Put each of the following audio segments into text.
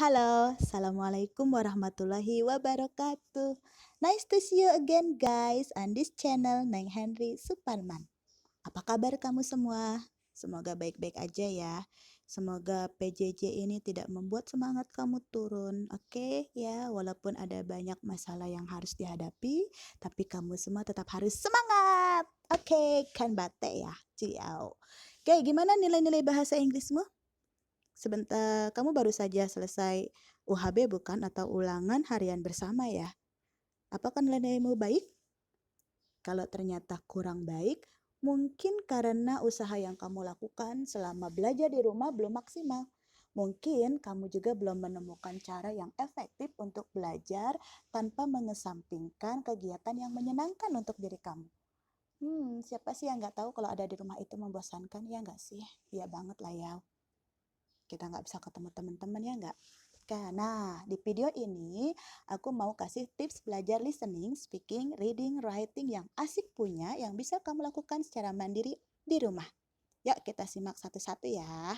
Halo, Assalamualaikum warahmatullahi wabarakatuh. Nice to see you again guys on this channel Neng Henry Suparman. Apa kabar kamu semua? Semoga baik-baik aja ya. Semoga PJJ ini tidak membuat semangat kamu turun. Oke ya, walaupun ada banyak masalah yang harus dihadapi, tapi kamu semua tetap harus semangat. Oke, kan bate ya. Ciao. Oke, gimana nilai-nilai bahasa Inggrismu? Sebentar, kamu baru saja selesai UHB bukan? Atau ulangan harian bersama ya? Apakah nilaimu baik? Kalau ternyata kurang baik, mungkin karena usaha yang kamu lakukan selama belajar di rumah belum maksimal. Mungkin kamu juga belum menemukan cara yang efektif untuk belajar tanpa mengesampingkan kegiatan yang menyenangkan untuk diri kamu. Siapa sih yang nggak tahu kalau ada di rumah itu membosankan, ya nggak sih? Iya banget lah ya. Kita nggak bisa ketemu teman-teman ya nggak? Nah, di video ini aku mau kasih tips belajar listening, speaking, reading, writing yang asik punya yang bisa kamu lakukan secara mandiri di rumah. Yuk kita simak satu-satu ya.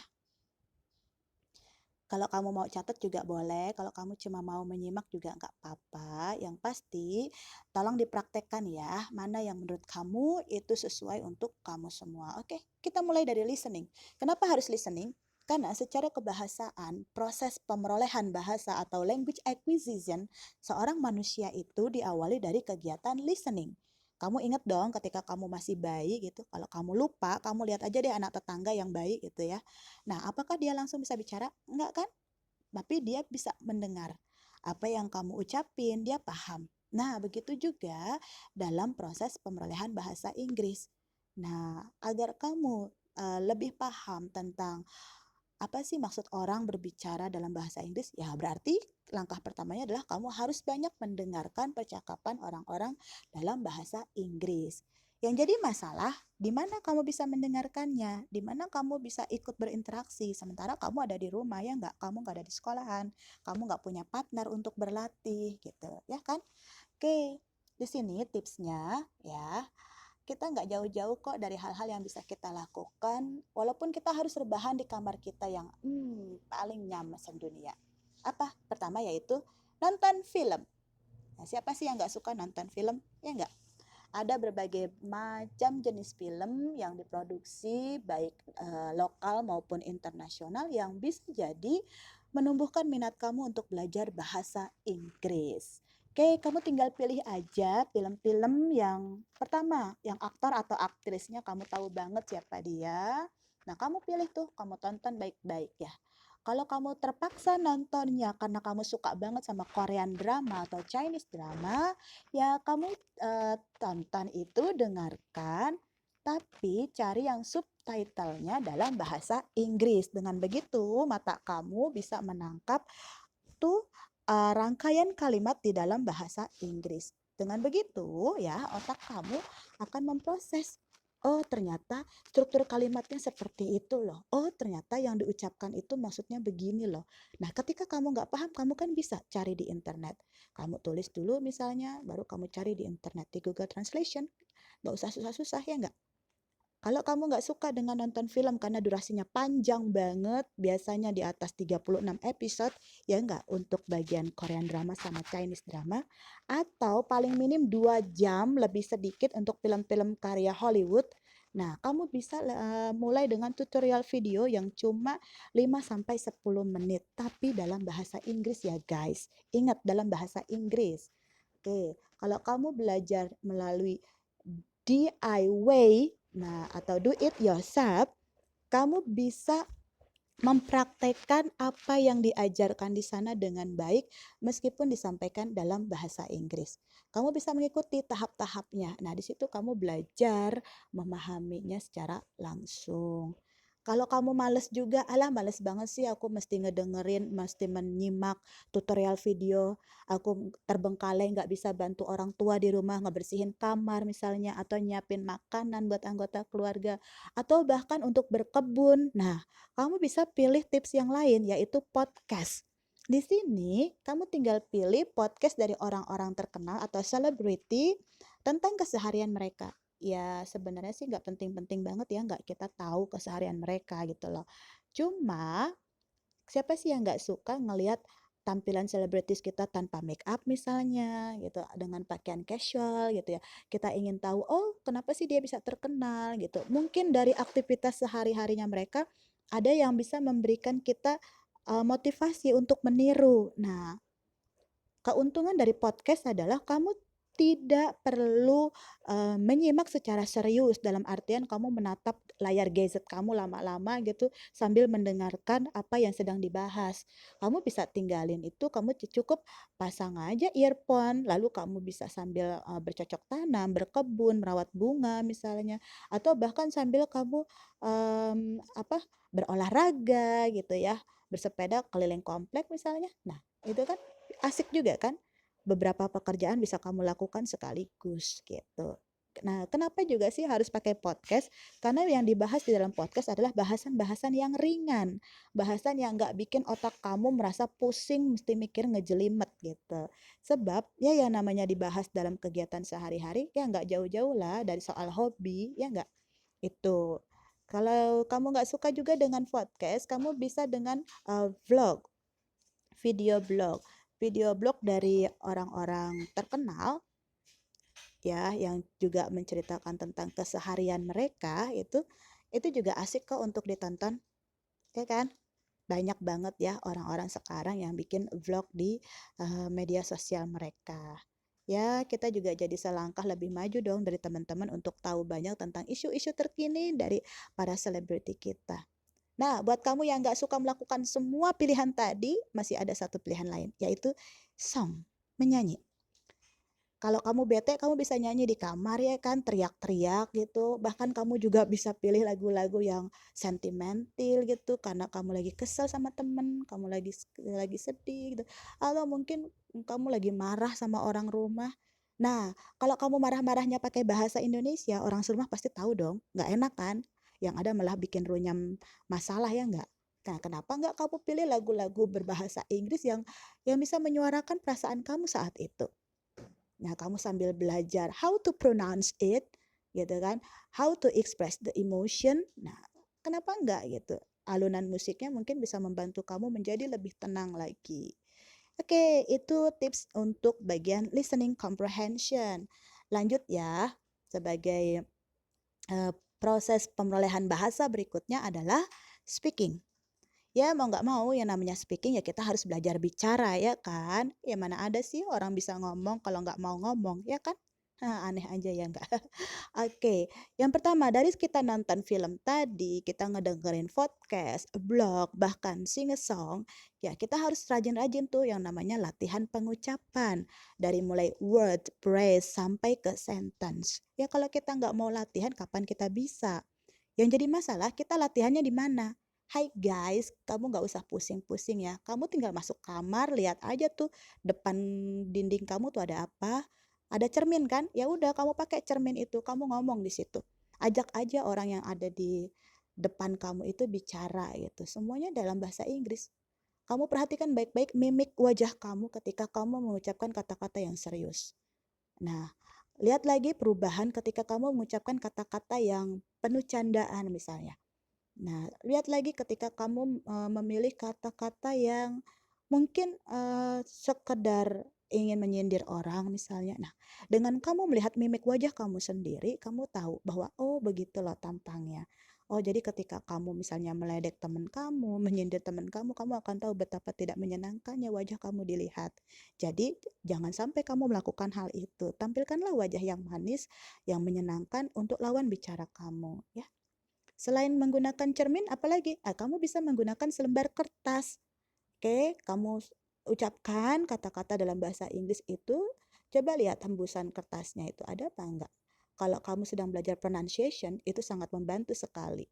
Kalau kamu mau catat juga boleh, kalau kamu cuma mau menyimak juga nggak apa-apa. Yang pasti, tolong dipraktekkan ya, mana yang menurut kamu itu sesuai untuk kamu semua. Oke, kita mulai dari listening. Kenapa harus listening? Karena secara kebahasaan, proses pemerolehan bahasa atau language acquisition, seorang manusia itu diawali dari kegiatan listening. Kamu ingat dong ketika kamu masih bayi gitu, kalau kamu lupa, kamu lihat aja deh anak tetangga yang baik gitu ya. Nah, apakah dia langsung bisa bicara? Enggak kan? Tapi dia bisa mendengar. Apa yang kamu ucapin, dia paham. Nah, begitu juga dalam proses pemerolehan bahasa Inggris. Nah, agar kamu lebih paham tentang apa sih maksud orang berbicara dalam bahasa Inggris, ya berarti langkah pertamanya adalah kamu harus banyak mendengarkan percakapan orang-orang dalam bahasa Inggris. Yang jadi masalah, di mana kamu bisa mendengarkannya, di mana kamu bisa ikut berinteraksi, sementara kamu ada di rumah, ya nggak? Kamu nggak ada di sekolahan, kamu nggak punya partner untuk berlatih, gitu, ya kan? Oke, di sini tipsnya, ya, kita nggak jauh-jauh kok dari hal-hal yang bisa kita lakukan, walaupun kita harus rebahan di kamar kita yang paling nyaman sedunia. Apa? Pertama yaitu nonton film. Nah, siapa sih yang nggak suka nonton film? Ya nggak? Ada berbagai macam jenis film yang diproduksi baik lokal maupun internasional yang bisa jadi menumbuhkan minat kamu untuk belajar bahasa Inggris. Oke, kamu tinggal pilih aja film-film yang pertama, yang aktor atau aktrisnya kamu tahu banget siapa dia. Nah, kamu pilih tuh, kamu tonton baik-baik ya. Kalau kamu terpaksa nontonnya karena kamu suka banget sama Korean drama atau Chinese drama, ya kamu tonton itu, dengarkan, tapi cari yang subtitlenya dalam bahasa Inggris. Dengan begitu, mata kamu bisa menangkap tuh rangkaian kalimat di dalam bahasa Inggris. Dengan begitu, ya, otak kamu akan memproses. Oh, ternyata struktur kalimatnya seperti itu loh. Oh, ternyata yang diucapkan itu maksudnya begini loh. Nah, ketika kamu nggak paham, kamu kan bisa cari di internet. Kamu tulis dulu misalnya, baru kamu cari di internet, di Google Translation. Nggak usah susah-susah ya nggak? Kalau kamu nggak suka dengan nonton film karena durasinya panjang banget, biasanya di atas 36 episode, ya nggak untuk bagian Korean drama sama Chinese drama, atau paling minim 2 jam lebih sedikit untuk film-film karya Hollywood. Nah, kamu bisa mulai dengan tutorial video yang cuma 5 sampai 10 menit, tapi dalam bahasa Inggris ya guys. Ingat, dalam bahasa Inggris. Oke, kalau kamu belajar melalui DIY, nah atau do it yourself, kamu bisa mempraktekkan apa yang diajarkan di sana dengan baik meskipun disampaikan dalam bahasa Inggris. Kamu bisa mengikuti tahap-tahapnya. Nah, di situ kamu belajar memahaminya secara langsung. Kalau kamu males juga, alah males banget sih aku mesti ngedengerin, mesti menyimak tutorial video, aku terbengkalai nggak bisa bantu orang tua di rumah ngebersihin kamar misalnya, atau nyiapin makanan buat anggota keluarga, atau bahkan untuk berkebun. Nah, kamu bisa pilih tips yang lain yaitu podcast. Di sini kamu tinggal pilih podcast dari orang-orang terkenal atau selebriti tentang keseharian mereka. Ya sebenarnya sih nggak penting-penting banget ya, nggak kita tahu keseharian mereka gitu loh. Cuma Siapa sih yang nggak suka ngelihat tampilan selebritis kita tanpa make up misalnya gitu, dengan pakaian casual gitu ya. Kita ingin tahu, oh kenapa sih dia bisa terkenal gitu. Mungkin dari aktivitas sehari-harinya mereka ada yang bisa memberikan kita motivasi untuk meniru. Nah, keuntungan dari podcast adalah kamu tidak perlu, menyimak secara serius, dalam artian kamu menatap layar gadget kamu lama-lama gitu, sambil mendengarkan apa yang sedang dibahas. Kamu bisa tinggalin itu, kamu cukup pasang aja earphone, lalu kamu bisa sambil, bercocok tanam, berkebun, merawat bunga misalnya, atau bahkan sambil kamu, berolahraga gitu ya, bersepeda keliling komplek misalnya. Nah, itu kan asik juga kan? Beberapa pekerjaan bisa kamu lakukan sekaligus gitu. Nah, kenapa juga sih harus pakai podcast? Karena yang dibahas di dalam podcast adalah bahasan-bahasan yang ringan, bahasan yang nggak bikin otak kamu merasa pusing, mesti mikir ngejelimet gitu. Sebab ya yang namanya dibahas dalam kegiatan sehari-hari ya nggak jauh-jauh lah dari soal hobi, ya nggak? Itu. Kalau kamu nggak suka juga dengan podcast, kamu bisa dengan vlog, video blog. Video blog dari orang-orang terkenal ya yang juga menceritakan tentang keseharian mereka itu juga asik kok untuk ditonton, ya kan? Banyak banget ya orang-orang sekarang yang bikin vlog di media sosial mereka. Ya, kita juga jadi selangkah lebih maju dong dari teman-teman untuk tahu banyak tentang isu-isu terkini dari para selebriti kita. Nah, buat kamu yang nggak suka melakukan semua pilihan tadi, masih ada satu pilihan lain, yaitu song, menyanyi. Kalau kamu bete, kamu bisa nyanyi di kamar ya kan, teriak-teriak gitu. Bahkan kamu juga bisa pilih lagu-lagu yang sentimental gitu, karena kamu lagi kesel sama temen, kamu lagi sedih gitu. Atau mungkin kamu lagi marah sama orang rumah. Nah, kalau kamu marah-marahnya pakai bahasa Indonesia, orang serumah pasti tahu dong, nggak enak kan? Yang ada malah bikin runyam masalah ya nggak? Nah, kenapa nggak kamu pilih lagu-lagu berbahasa Inggris yang bisa menyuarakan perasaan kamu saat itu? Nah, kamu sambil belajar how to pronounce it, gitu kan, how to express the emotion. Nah, kenapa enggak gitu? Alunan musiknya mungkin bisa membantu kamu menjadi lebih tenang lagi. Oke, itu tips untuk bagian listening comprehension. Lanjut ya, sebagai proses pemerolehan bahasa berikutnya adalah speaking. Ya mau nggak mau yang namanya speaking ya kita harus belajar bicara ya kan. Ya mana ada sih orang bisa ngomong kalau nggak mau ngomong ya kan? Aneh aja ya nggak? Oke, yang pertama dari kita nonton film tadi, kita ngedengerin podcast, blog, bahkan sing a song, ya kita harus rajin-rajin tuh yang namanya latihan pengucapan. Dari mulai word, phrase, sampai ke sentence. Ya kalau kita nggak mau latihan, kapan kita bisa? Yang jadi masalah, kita latihannya di mana? Hai guys, kamu nggak usah pusing-pusing ya. Kamu tinggal masuk kamar, lihat aja tuh depan dinding kamu tuh ada apa. Ada cermin kan? Ya udah, kamu pakai cermin itu, kamu ngomong di situ. Ajak aja orang yang ada di depan kamu itu bicara gitu. Semuanya dalam bahasa Inggris. Kamu perhatikan baik-baik mimik wajah kamu ketika kamu mengucapkan kata-kata yang serius. Nah, lihat lagi perubahan ketika kamu mengucapkan kata-kata yang penuh candaan misalnya. Nah, lihat lagi ketika kamu, memilih kata-kata yang mungkin, sekedar ingin menyindir orang misalnya. Nah, dengan kamu melihat mimik wajah kamu sendiri, kamu tahu bahwa, "Oh, begitu loh tampangnya." Oh, jadi ketika kamu misalnya meledek teman kamu, menyindir teman kamu akan tahu betapa tidak menyenangkannya wajah kamu dilihat. Jadi, jangan sampai kamu melakukan hal itu. Tampilkanlah wajah yang manis, yang menyenangkan untuk lawan bicara kamu, ya. Selain menggunakan cermin, apalagi? Kamu bisa menggunakan selembar kertas. Oke, kamu ucapkan kata-kata dalam bahasa Inggris itu, coba lihat hembusan kertasnya itu ada apa enggak. Kalau kamu sedang belajar pronunciation, itu sangat membantu sekali.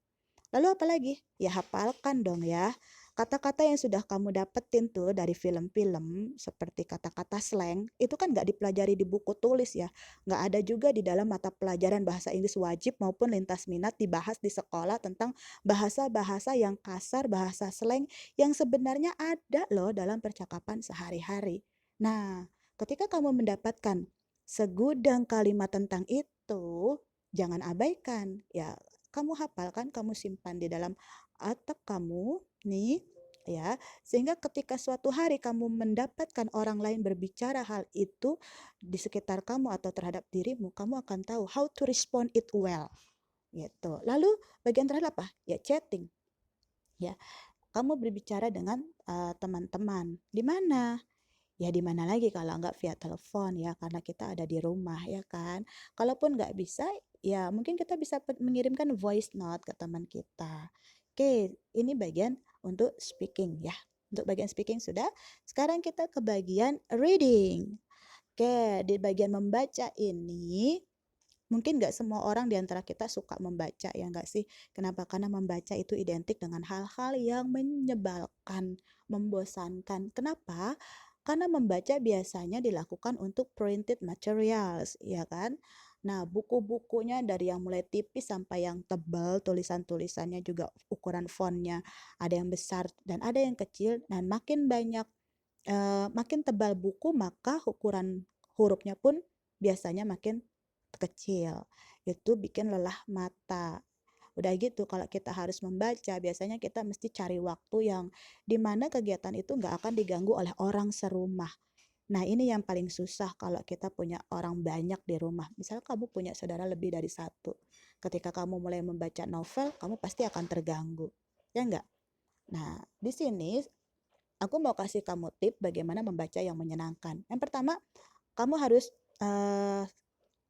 Lalu apa lagi? Ya hafalkan dong ya. Kata-kata yang sudah kamu dapetin tuh dari film-film seperti kata-kata slang itu kan nggak dipelajari di buku tulis ya. Nggak ada juga di dalam mata pelajaran bahasa Inggris wajib maupun lintas minat dibahas di sekolah tentang bahasa-bahasa yang kasar, bahasa slang yang sebenarnya ada loh dalam percakapan sehari-hari. Nah, ketika kamu mendapatkan segudang kalimat tentang itu, jangan abaikan. Ya, kamu hafalkan, kamu simpan di dalam otak kamu nih. ya. Sehingga ketika suatu hari kamu mendapatkan orang lain berbicara hal itu di sekitar kamu atau terhadap dirimu, kamu akan tahu how to respond it well, gitu. Lalu bagian terakhir apa? Ya chatting, ya. Kamu berbicara dengan teman-teman. Di mana? Ya di mana lagi kalau nggak via telepon ya, karena kita ada di rumah ya kan. Kalaupun nggak bisa, ya mungkin kita bisa mengirimkan voice note ke teman kita. Oke, ini bagian untuk speaking ya. Untuk bagian speaking sudah. Sekarang kita ke bagian reading. Oke, di bagian membaca ini mungkin nggak semua orang di antara kita suka membaca ya nggak sih? Kenapa? Karena membaca itu identik dengan hal-hal yang menyebalkan, membosankan. Kenapa? Karena membaca biasanya dilakukan untuk printed materials, ya kan? Nah, buku-bukunya dari yang mulai tipis sampai yang tebal, tulisan-tulisannya juga ukuran fontnya ada yang besar dan ada yang kecil, dan makin banyak, makin tebal buku maka ukuran hurufnya pun biasanya makin kecil. Itu bikin lelah mata. Udah gitu kalau kita harus membaca, biasanya kita mesti cari waktu yang dimana kegiatan itu nggak akan diganggu oleh orang serumah. Nah, ini yang paling susah kalau kita punya orang banyak di rumah. Misalnya kamu punya saudara lebih dari satu. Ketika kamu mulai membaca novel, kamu pasti akan terganggu. Ya enggak? Nah, di sini aku mau kasih kamu tip bagaimana membaca yang menyenangkan. Yang pertama, kamu harus eh,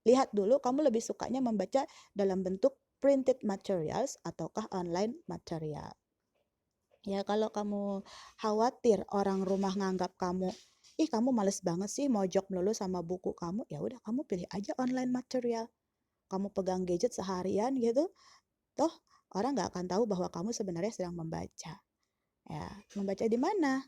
lihat dulu kamu lebih sukanya membaca dalam bentuk printed materials ataukah online material. Ya, kalau kamu khawatir orang rumah nganggap kamu, ih kamu males banget sih mojok melulu sama buku kamu, ya udah kamu pilih aja online material. Kamu pegang gadget seharian gitu, toh orang nggak akan tahu bahwa kamu sebenarnya sedang membaca. Ya, membaca di mana?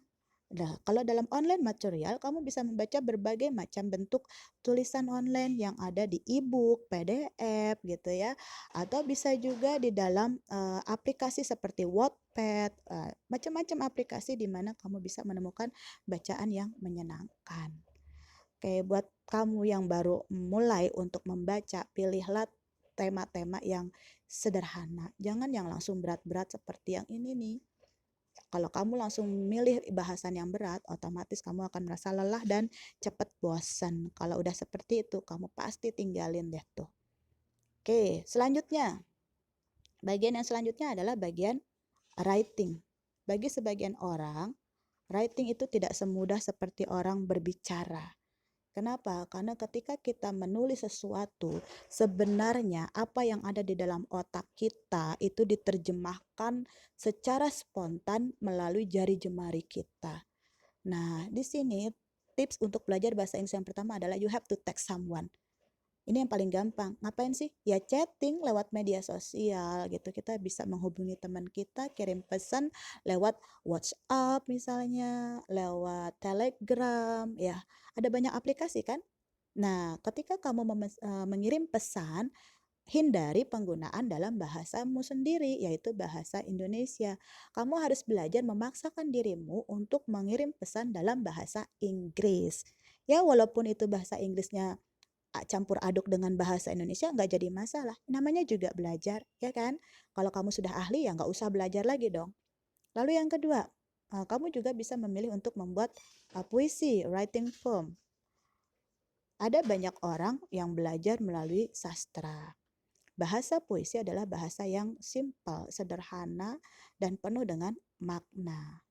Nah, kalau dalam online material, kamu bisa membaca berbagai macam bentuk tulisan online yang ada di e-book, PDF gitu ya. Atau bisa juga di dalam aplikasi seperti Wattpad, macam-macam aplikasi di mana kamu bisa menemukan bacaan yang menyenangkan. Oke, buat kamu yang baru mulai untuk membaca, pilihlah tema-tema yang sederhana. Jangan yang langsung berat-berat seperti yang ini nih. Kalau kamu langsung milih bahasan yang berat, otomatis kamu akan merasa lelah dan cepat bosan. Kalau udah seperti itu, kamu pasti tinggalin deh tuh. Oke, selanjutnya. Bagian yang selanjutnya adalah bagian writing. Bagi sebagian orang, writing itu tidak semudah seperti orang berbicara. Kenapa? Karena ketika kita menulis sesuatu, sebenarnya apa yang ada di dalam otak kita itu diterjemahkan secara spontan melalui jari jemari kita. Nah, di sini tips untuk belajar bahasa Inggris yang pertama adalah you have to text someone. Ini yang paling gampang. Ngapain sih? Ya chatting lewat media sosial gitu. Kita bisa menghubungi teman kita, kirim pesan lewat WhatsApp misalnya, lewat Telegram, ya. Ada banyak aplikasi kan? Nah, ketika kamu mengirim pesan, hindari penggunaan dalam bahasamu sendiri, yaitu bahasa Indonesia. Kamu harus belajar memaksakan dirimu untuk mengirim pesan dalam bahasa Inggris. Ya, walaupun itu bahasa Inggrisnya campur aduk dengan bahasa Indonesia nggak jadi masalah. Namanya juga belajar, ya kan? Kalau kamu sudah ahli ya nggak usah belajar lagi dong. Lalu yang kedua, kamu juga bisa memilih untuk membuat puisi, writing poem. Ada banyak orang yang belajar melalui sastra. Bahasa puisi adalah bahasa yang simpel, sederhana, dan penuh dengan makna.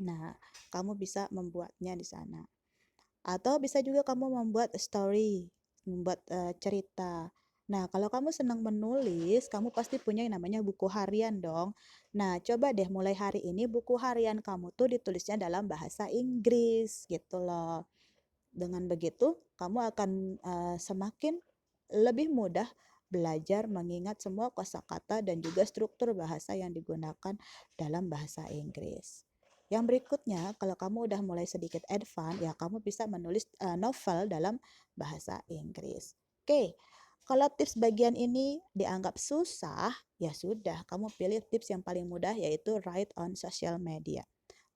Nah, kamu bisa membuatnya di sana. Atau bisa juga kamu membuat story, membuat cerita. Nah, kalau kamu senang menulis, kamu pasti punya yang namanya buku harian dong. Nah, coba deh mulai hari ini buku harian kamu tuh ditulisnya dalam bahasa Inggris gitu loh. Dengan begitu, kamu akan semakin lebih mudah belajar mengingat semua kosakata dan juga struktur bahasa yang digunakan dalam bahasa Inggris. Yang berikutnya, kalau kamu udah mulai sedikit advance, ya kamu bisa menulis novel dalam bahasa Inggris. Oke, kalau tips bagian ini dianggap susah, ya sudah, kamu pilih tips yang paling mudah yaitu write on social media.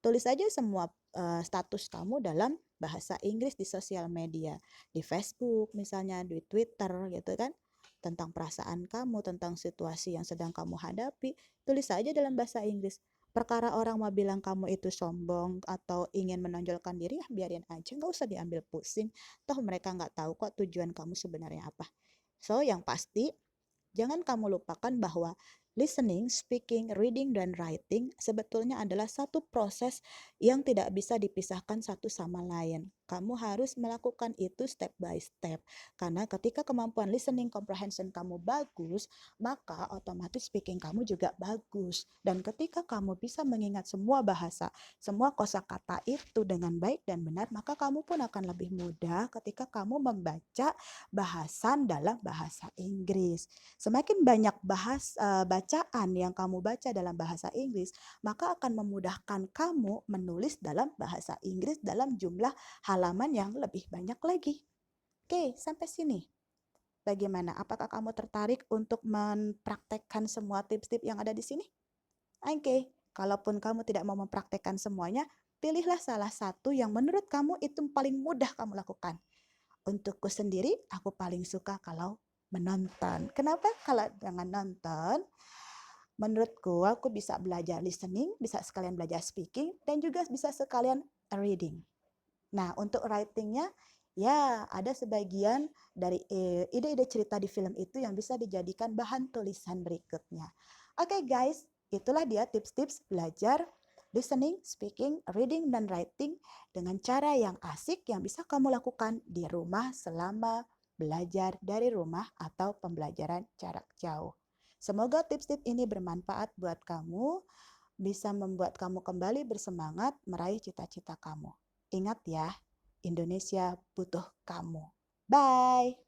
Tulis aja semua status kamu dalam bahasa Inggris di sosial media, di Facebook misalnya, di Twitter gitu kan, tentang perasaan kamu, tentang situasi yang sedang kamu hadapi, tulis saja dalam bahasa Inggris. Perkara orang mau bilang kamu itu sombong atau ingin menonjolkan diri, ya biarin aja, nggak usah diambil pusing. Toh mereka nggak tahu kok tujuan kamu sebenarnya apa. So, yang pasti jangan kamu lupakan bahwa listening, speaking, reading, dan writing sebetulnya adalah satu proses yang tidak bisa dipisahkan satu sama lain. Kamu harus melakukan itu step by step. Karena ketika kemampuan listening comprehension kamu bagus, maka otomatis speaking kamu juga bagus. Dan ketika kamu bisa mengingat semua bahasa, semua kosakata itu dengan baik dan benar, maka kamu pun akan lebih mudah ketika kamu membaca bahasan dalam bahasa Inggris. Semakin banyak bacaan yang kamu baca dalam bahasa Inggris, maka akan memudahkan kamu menulis dalam bahasa Inggris dalam jumlah halaman yang lebih banyak lagi. Oke, sampai sini. Bagaimana? Apakah kamu tertarik untuk mempraktekkan semua tips-tips yang ada di sini? Oke, kalaupun kamu tidak mau mempraktekkan semuanya, pilihlah salah satu yang menurut kamu itu paling mudah kamu lakukan. Untukku sendiri, aku paling suka kalau menonton. Kenapa? Kalau dengan nonton, menurutku aku bisa belajar listening, bisa sekalian belajar speaking, dan juga bisa sekalian reading. Nah, untuk writingnya, ya ada sebagian dari ide-ide cerita di film itu yang bisa dijadikan bahan tulisan berikutnya. Oke guys, itulah dia tips-tips belajar listening, speaking, reading, dan writing dengan cara yang asik yang bisa kamu lakukan di rumah selama belajar dari rumah atau pembelajaran jarak jauh. Semoga tips-tips ini bermanfaat buat kamu, bisa membuat kamu kembali bersemangat meraih cita-cita kamu. Ingat ya, Indonesia butuh kamu. Bye.